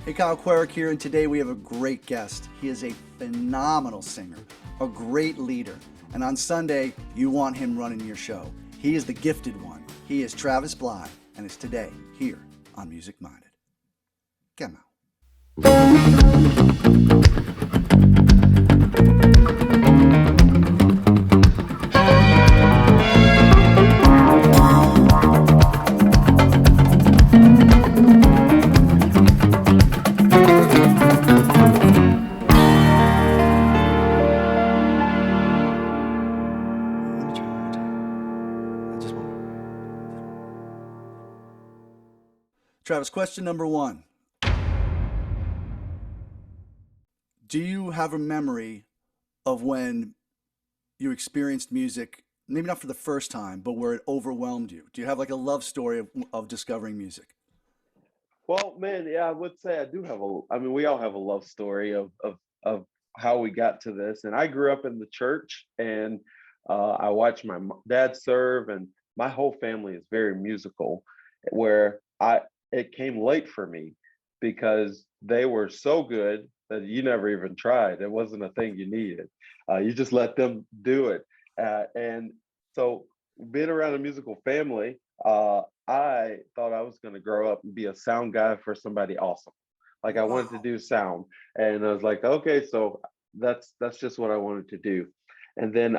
Hey, Kyle Querec here, and today we have a great guest. He is a phenomenal singer, a great leader, and on Sunday, you want him running your show. He is the gifted one. He is Travis Blye, and it's today here on Music Minded. Come Let me try one more time. Just one more. Travis, question number one. Do you have a memory of when you experienced music, maybe not for the first time, but where it overwhelmed you? Do you have like a love story of discovering music? Well, man, yeah, I would say I do have a. I mean, we all have a love story of how we got to this. And I grew up in the church, and I watched my dad serve, and my whole family is very musical. Where I it came late for me because they were so good that you never even tried. It wasn't a thing you needed. You just let them do it, and so being around a musical family. I thought I was going to grow up and be a sound guy for somebody awesome. Like I wanted to Wow. do sound, and I was like, okay, so that's just what I wanted to do. And then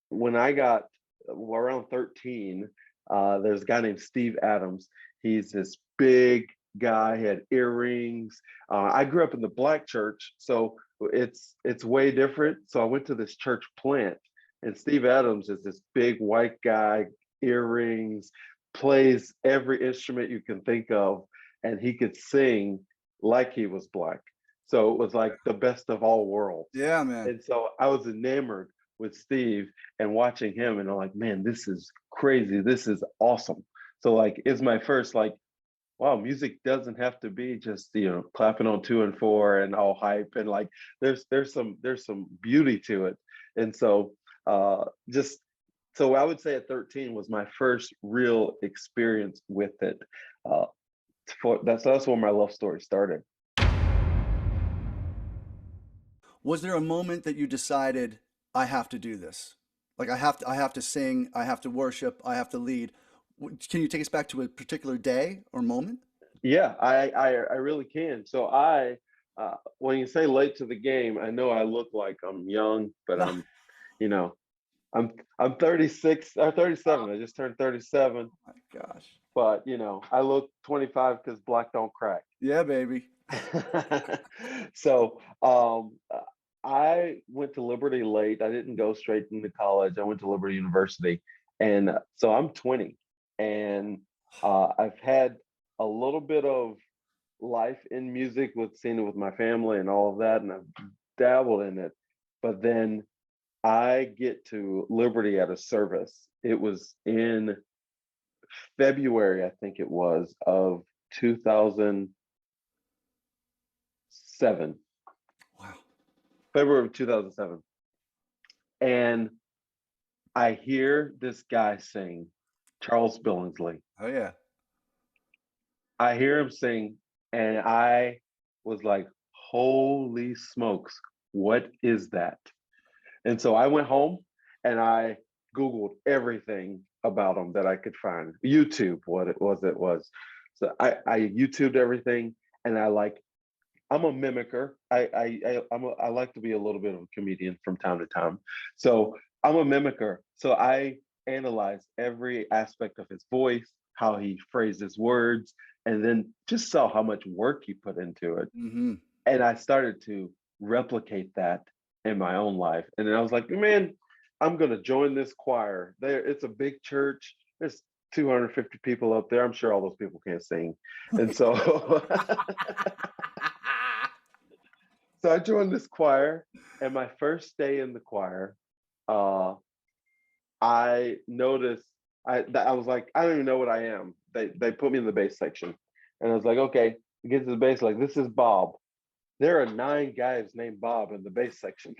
when I got around 13, there's a guy named Steve Adams. He's this big guy. He had earrings. I grew up in the black church, so it's way different. So I went to this church plant, and Steve Adams is this big white guy, earrings, plays every instrument you can think of, and he could sing like he was black. So it was like the best of all worlds. Yeah, man. And so I was enamored with Steve and watching him, and I'm like, man, this is crazy. This is awesome. So like, it's my first like, wow, music doesn't have to be just clapping on two and four and all hype and like there's some beauty to it. And so just so I would say at 13 was my first real experience with it. Uh, that's where my love story started. Was there a moment that you decided I have to do this? Like I have to sing, I have to worship, I have to lead. Can you take us back to a particular day or moment? Yeah, I really can. So when you say late to the game, I know I look like I'm young, but No. you know, I'm 36 or 37. I just turned 37, My gosh. but I look 25 because black don't crack. Yeah, baby. So I went to Liberty late. I didn't go straight into college. I went to Liberty University, and so I'm 20, and I've had a little bit of life in music with seeing it with my family and all of that, and I've dabbled in it. But then I get to Liberty at a service. It was in February, I think it was, of 2007, Wow. February of 2007. And I hear this guy sing, Charles Billingsley. Oh yeah. I hear him sing, and I was like, holy smokes, what is that? And so I went home and I Googled everything about him that I could find. YouTube, what it was. So I YouTubed everything, and I'm a mimicker. I like to be a little bit of a comedian from time to time. So I'm a mimicker. So I analyzed every aspect of his voice, how he phrased his words, and then just saw how much work he put into it. Mm-hmm. And I started to replicate that in my own life. And then I was like, man, I'm gonna join this choir. It's a big church. There's 250 people up there. I'm sure all those people can't sing. And so so I joined this choir, and my first day in the choir, uh, I noticed I was like, I don't even know what I am. They put me in the bass section, and I was like, okay, get to the bass. Like this is Bob. There are 9 guys named Bob in the bass section.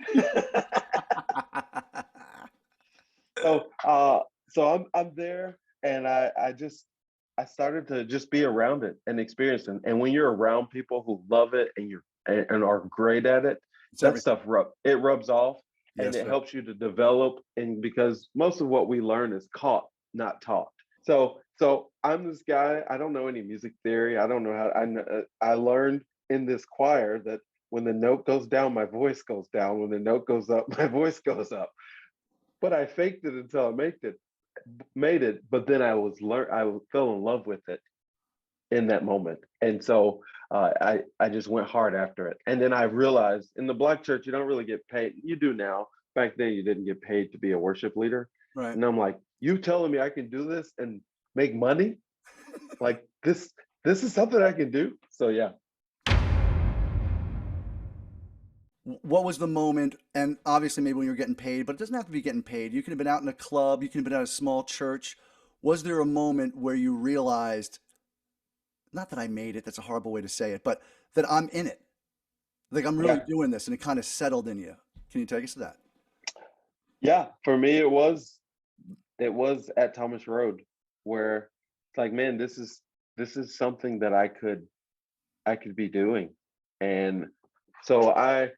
So so I'm there, and I just I started to just be around it and experience it. And when you're around people who love it and are great at it, It's that everything. stuff rubs off, and Yes, it sir. helps you to develop. And because most of what we learn is caught, not taught. So I'm this guy. I don't know any music theory. I don't know how. I learned in this choir that when the note goes down, my voice goes down. When the note goes up, my voice goes up. But I faked it until I made it. But then I fell in love with it in that moment. And so I just went hard after it. And then I realized in the Black church, you don't really get paid. You do now. Back then, you didn't get paid to be a worship leader. Right. And I'm like, you telling me I can do this and make money? Like this is something I can do. So yeah. What was the moment? And obviously, maybe when you were getting paid, but it doesn't have to be getting paid. You could have been out in a club, you could have been at a small church. Was there a moment where you realized, not that I made it, that's a horrible way to say it, but that I'm in it? Like I'm really Yeah. doing this and it kind of settled in you. Can you take us to that? Yeah. For me, it was at Thomas Road where it's like, man, this is something that I could be doing. And so uh,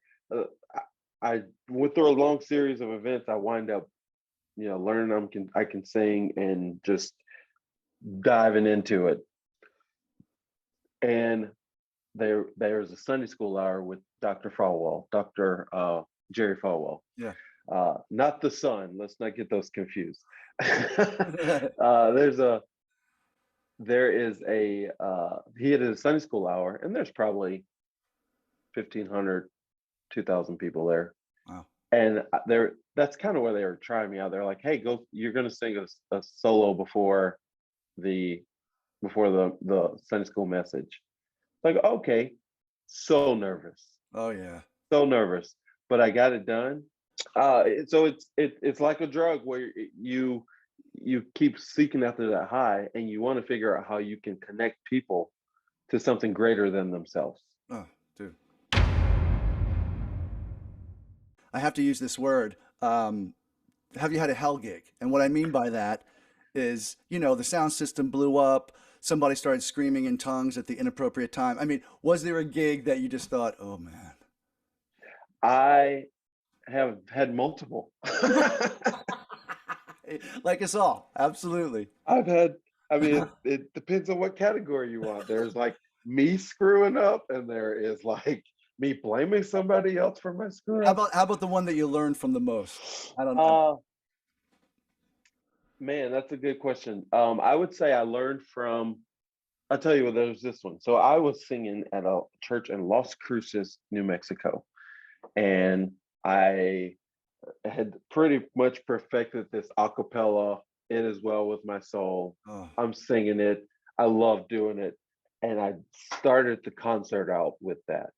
I went through a long series of events. I wind up, learning I can sing and just diving into it. And there's a Sunday school hour with Dr. Falwell, Dr. Jerry Falwell. Yeah. Not the son. Let's not get those confused. uh, there's a there is a he had a Sunday school hour, and there's probably 1,500, 2,000 people there. Wow. And that's kind of where they were trying me out. They're like, hey, go, you're going to sing a solo the the Sunday school message. Like, okay. So nervous, Oh yeah. so nervous, but I got it done. So it's like a drug where you keep seeking after that high, and you want to figure out how you can connect people to something greater than themselves. Oh, dude. I have to use this word. Have you had a hell gig? And what I mean by that is, the sound system blew up. Somebody started screaming in tongues at the inappropriate time. I mean, was there a gig that you just thought, oh man? I have had multiple. Like us all. Absolutely. I've had, I mean, it depends on what category you want. There's like me screwing up, and there is like me blaming somebody else for my screw ups. How about the one that you learned from the most? I don't know. Uh, man, that's a good question. I would say I learned from, I'll tell you what, there's this one. So I was singing at a church in Las Cruces, New Mexico, and I had pretty much perfected this a cappella, It Is Well With My Soul. Oh, I'm singing it. I love doing it. And I started the concert out with that.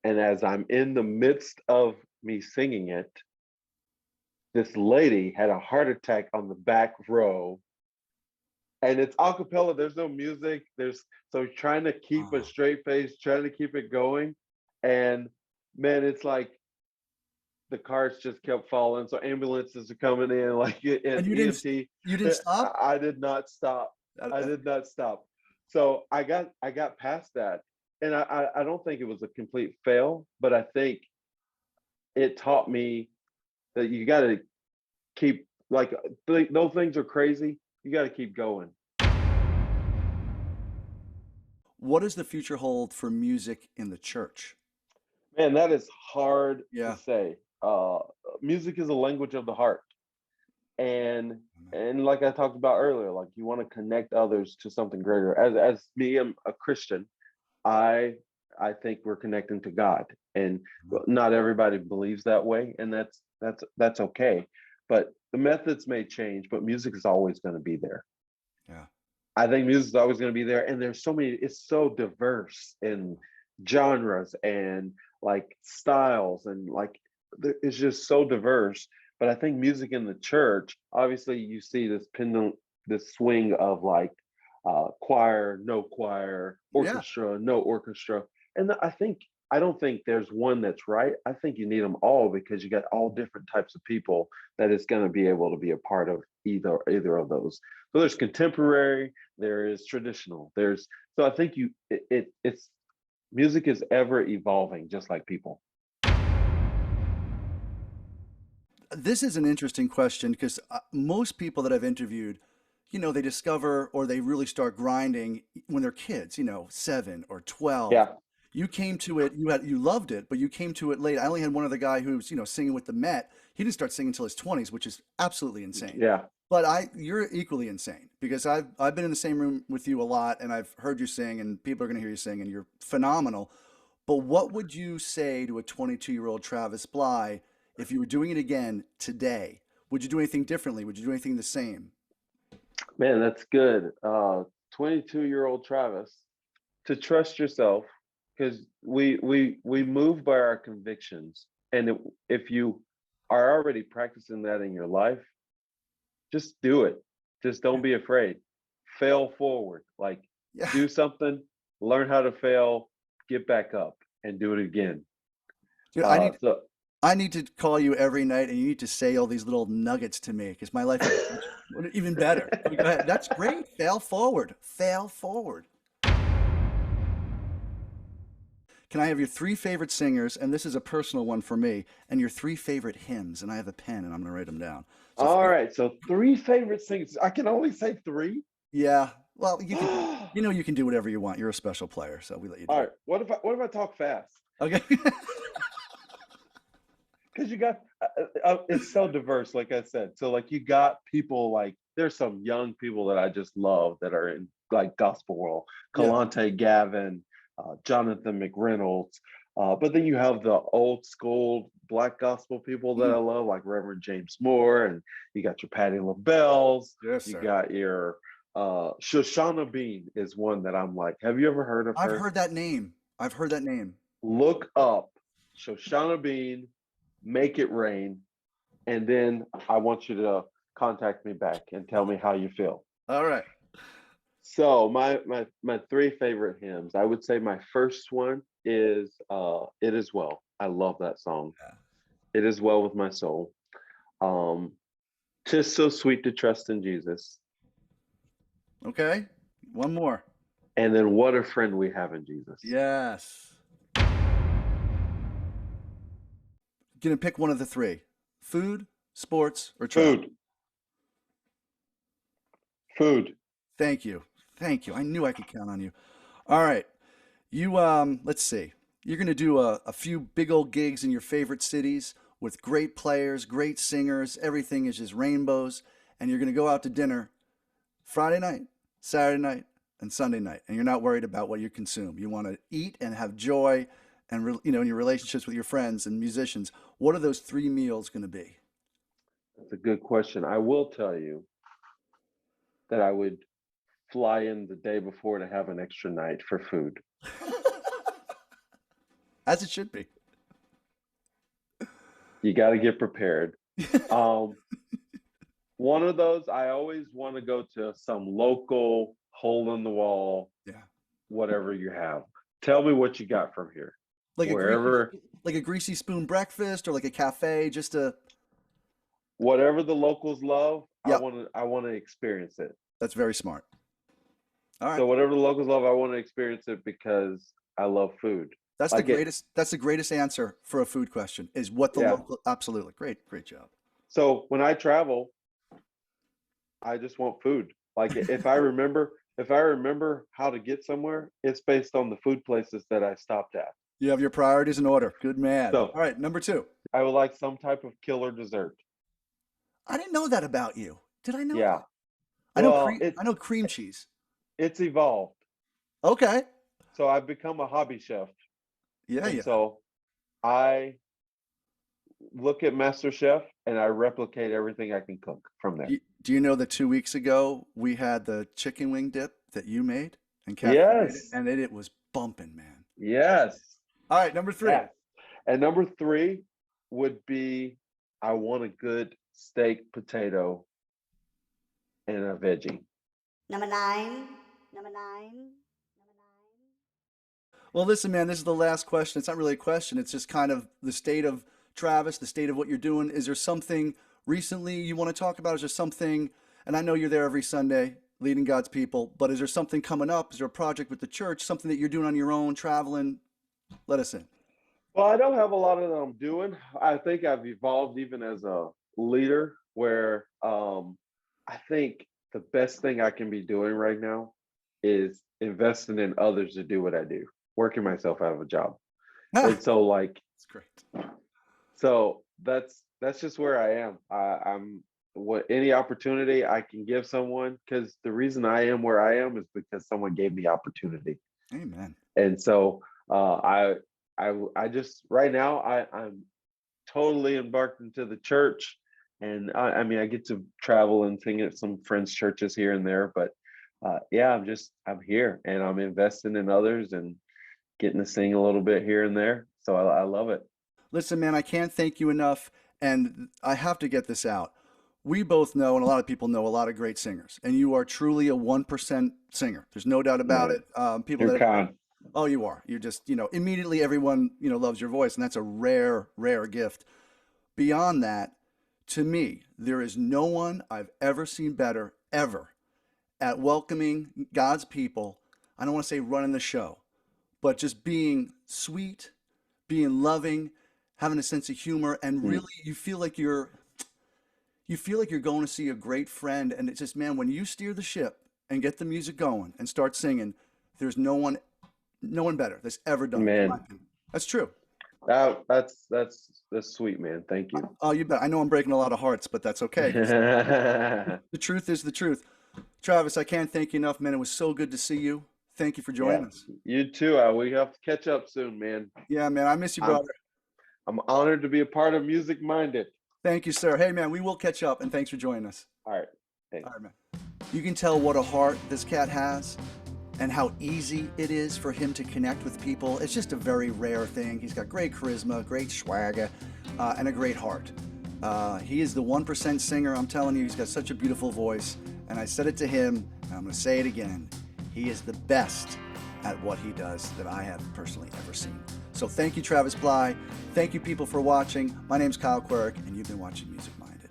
And as I'm in the midst of me singing it, this lady had a heart attack on the back row. And it's a cappella, there's no music. So trying to keep a oh. straight face, trying to keep it going. And man, it's like the cars just kept falling. So ambulances are coming in, like And and EMT. you didn't stop? I did not stop. I That- did not stop. So I got past that. And I don't think it was a complete fail, but I think it taught me that you got to keep, like, those things are crazy. You got to keep going. What does the future hold for music in the church? Man, that is hard to Yeah. say. Music is a language of the heart. And like I talked about earlier, like, you want to connect others to something greater. As me, I'm a Christian. I think we're connecting to God, and not everybody believes that way, and that's okay. But the methods may change, but music is always going to be there. Yeah. I think music is always going to be there, and there's so many. It's so diverse in genres and like styles, and like it's just so diverse. But I think music in the church, obviously, you see this pendulum, this swing of like choir, no choir, Yeah. orchestra, no orchestra, and I think I don't think there's one that's right. I think you need them all because you got all different types of people that is going to be able to be a part of either of those. So there's contemporary, there is traditional. There's so I think it's music is ever evolving, just like people. This is an interesting question because most people that I've interviewed, they discover or they really start grinding when they're kids, 7 or 12. Yeah, You came to it, you loved it, but you came to it late. I only had one other guy who's, singing with the Met. He didn't start singing until his 20s, which is absolutely insane. yeah. But you're equally insane because I've been in the same room with you a lot and I've heard you sing and people are going to hear you sing and you're phenomenal. But what would you say to a 22-year-old Travis Blye if you were doing it again today? Would you do anything differently? Would you do anything the same? Man, that's good. 22-year-old Travis, to trust yourself, because we move by our convictions, and if you are already practicing that in your life, just do it. Just don't be afraid. Fail forward. Like Yeah. do something, learn how to fail, get back up, and do it again. Dude, So I need to call you every night and you need to say all these little nuggets to me because my life would be even better. Go ahead. That's great. Fail forward. Fail forward. Can I have your three favorite singers? And this is a personal one for me, and your three favorite hymns. And I have a pen and I'm going to write them down. So, all right. So three favorite singers. I can only say three. yeah. Well, you can, All you can do whatever you want. You're a special player, so we let you do right. it. What if I talk fast? Okay. Because you got it's so diverse, like I said. So like you got people like there's some young people that I just love that are in like gospel world, Yeah. Kalante Gavin, Jonathan McReynolds. But then you have the old school black gospel people that I Mm. love, like Reverend James Moore, and you got your Patti LaBelle's, Yes, you sir. got your Shoshana Bean is one that I'm like, have you ever heard of I've her? heard that name. I've heard that name. Look up Shoshana Bean, Make It Rain, and then I want you to contact me back and tell me how you feel. All right. So my three favorite hymns. I would say my first one is "It Is Well." I love that song. Yeah. It is well with my soul. Um, "'Tis so sweet to trust in Jesus," Okay. One more. and then "What a friend we have in Jesus." Yes. Gonna pick one of the three: food, sports, or travel. Food, food. Thank you. Thank you. I knew I could count on you. All right. Let's see. You're gonna do a few big old gigs in your favorite cities with great players, great singers. Everything is just rainbows. And you're gonna go out to dinner Friday night, Saturday night, and Sunday night. And you're not worried about what you consume. You want to eat and have joy and, in your relationships with your friends and musicians. What are those three meals gonna be? That's a good question. I will tell you that I would fly in the day before to have an extra night for food. As it should be. You got to get prepared. Um, one of those, I always want to go to some local hole in the wall, Yeah. whatever you have. Tell me what you got from here. Like a greasy, Wherever, like a greasy spoon breakfast or like a cafe, just a, whatever the locals love, yep, I want to experience it. that's very smart. All right. So whatever the locals love, I want to experience it because I love food. Like it, That's the greatest answer for a food question is what the yeah. local, absolutely. Great job. So when I travel, I just want food. Like if I remember how to get somewhere, it's based on the food places that I stopped at. You have your priorities in order. Good man. So All right, number two. I would like some type of killer dessert. I didn't know that about you. Did I know Yeah. that? Well, I know cream cheese. it's evolved. Okay. So I've become a hobby chef. Yeah, And yeah. so I look at Master Chef and I replicate everything I can cook from there. Do you know that 2 weeks ago we had the chicken wing dip that you made and Catherine made it, Yes. and it was bumping, man. Yes. All right, number three. Yes. And number three would be I want a good steak, potato, and a veggie. Number nine. Number nine. Number nine. Well, listen, man, this is the last question. It's not really a question. It's just kind of the state of Travis, the state of what you're doing. Is there something recently you want to talk about? Is there something, and I know you're there every Sunday leading God's people, but is there something coming up? Is there a project with the church, something that you're doing on your own, traveling? Let us in. Well, I don't have a lot of that I'm doing. I think I've evolved even as a leader where I think the best thing I can be doing right now is investing in others to do what I do, working myself out of a job. Ah, And so like that's great. so that's just where I am. I'm what any opportunity I can give someone, because the reason I am where I am is because someone gave me opportunity. Amen. And so uh, I I just right now I'm totally embarked into the church, and I mean I get to travel and sing at some friends' churches here and there, but yeah, I'm here and I'm investing in others and getting to sing a little bit here and there. So I love it. Listen, man, I can't thank you enough, and I have to get this out. We both know, and a lot of people know, a lot of great singers, and you are truly a 1% singer. There's no doubt about Man, it. People you're that, kind. oh, you are. You just, immediately everyone, loves your voice, and that's a rare, rare gift. Beyond that, to me, there is no one I've ever seen better, ever, at welcoming God's people. I don't want to say running the show, but just being sweet, being loving, having a sense of humor, and Mm, really you feel like you're going to see a great friend. And it's just, man, when you steer the ship and get the music going and start singing, there's no one better that's ever done it, in my Man, opinion. That's true. that's sweet, man. Thank you. Oh, you bet. I know I'm breaking a lot of hearts, but that's okay. 'Cause the truth is the truth. Travis, I can't thank you enough, man. It was so good to see you. Thank you for Yeah, joining us. you too. We have to catch up soon, man. Yeah, man, I miss you, I'm brother. I'm honored to be a part of Music Minded. Thank you, sir. Hey, man, we will catch up, and thanks for joining us. All right, All thanks. right, man. You can tell what a heart this cat has and how easy it is for him to connect with people. It's just a very rare thing. He's got great charisma, great swagger, and a great heart. He is the 1% singer. I'm telling you, he's got such a beautiful voice. And I said it to him, and I'm going to say it again. He is the best at what he does that I have personally ever seen. So thank you, Travis Blye. Thank you, people, for watching. My name's Kyle Querec, and you've been watching Music Minded.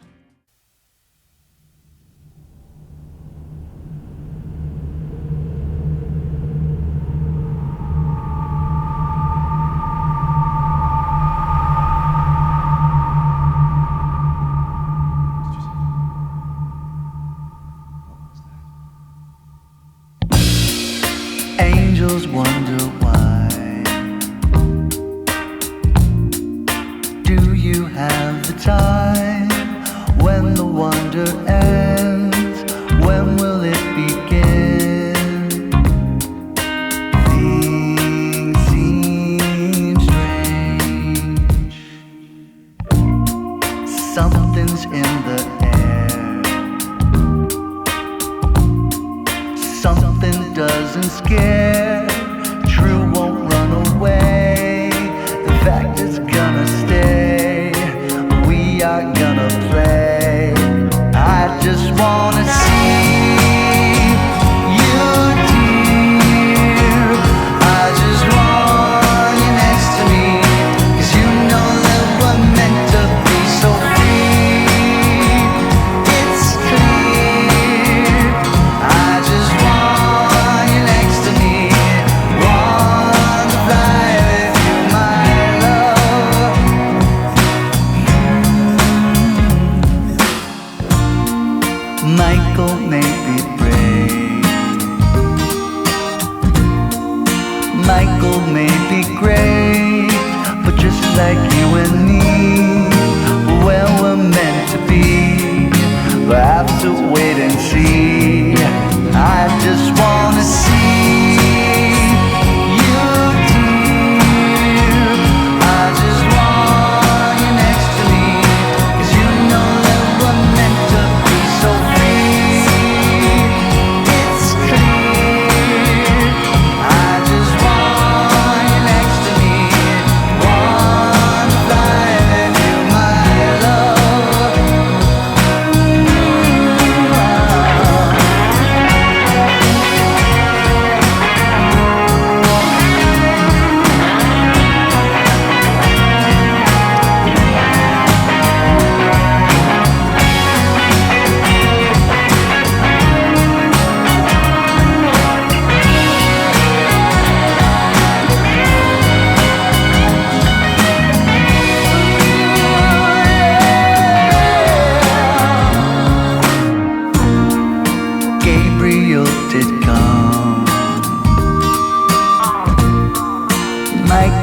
Angels wonder why. Do you have the time?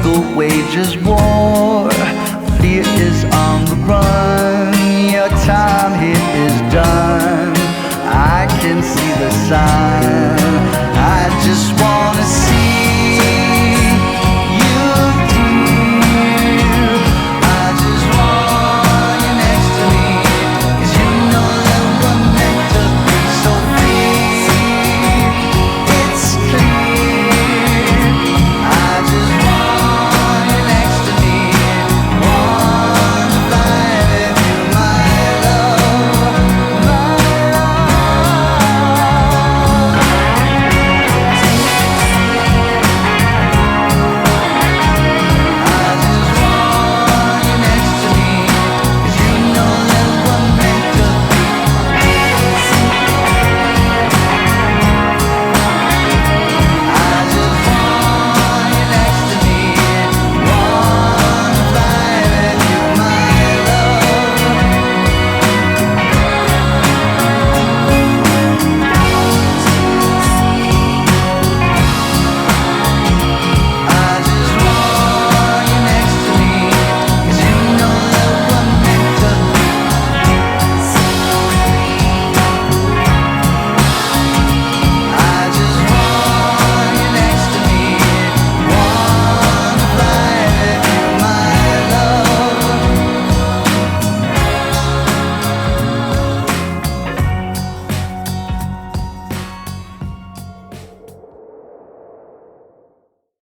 struggle wages war. Fear is